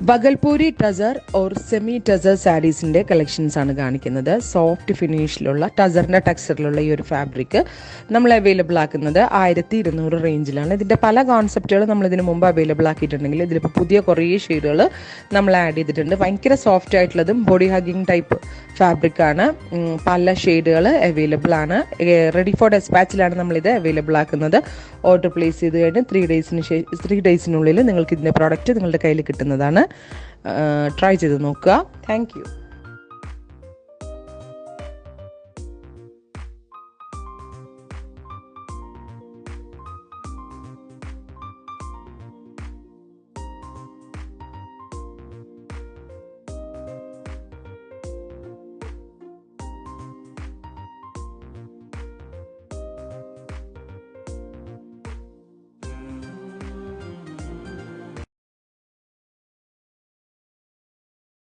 Bhagalpuri tussar or semi tussar സാരീസിൻ്റെ collections ആണ് കാണിക്കുന്നത്. സോഫ്റ്റ് ഫിനിഷിലുള്ള ടസറിൻ്റെ ടെക്സ്ചറിലുള്ള ഈ ഒരു ഫാബ്രിക് നമ്മൾ അവൈലബിൾ ആക്കുന്നത് 1200 റേഞ്ചിലാണ്. ഇതിൻ്റെ പല കോൺസെപ്റ്റുകൾ നമ്മൾ ഇതിന് മുമ്പ് അവൈലബിൾ ആക്കിയിട്ടുണ്ടെങ്കിൽ ഇതിലിപ്പോൾ പുതിയ കുറേ ഷെയ്ഡുകൾ നമ്മൾ ആഡ് ചെയ്തിട്ടുണ്ട്. ഭയങ്കര സോഫ്റ്റ് ആയിട്ടുള്ളതും ബോഡി ഹഗിങ് ടൈപ്പ് ഫാബ്രിക്കാണ്. പല ഷെയ്ഡുകൾ അവൈലബിൾ ആണ്. റെഡി ഫോർ ഡെസ്പാച്ചിലാണ് നമ്മളിത് അവൈലബിൾ ആക്കുന്നത്. ഓർഡർ പ്ലേസ് ചെയ്ത് കഴിഞ്ഞ് 3 ഡേയ്സിനുള്ളിൽ നിങ്ങൾക്ക് ഇതിൻ്റെ പ്രോഡക്റ്റ് നിങ്ങളുടെ കയ്യിൽ കിട്ടുന്നതാണ്. ട്രൈ ചെയ്ത് നോക്കുക. Thank you.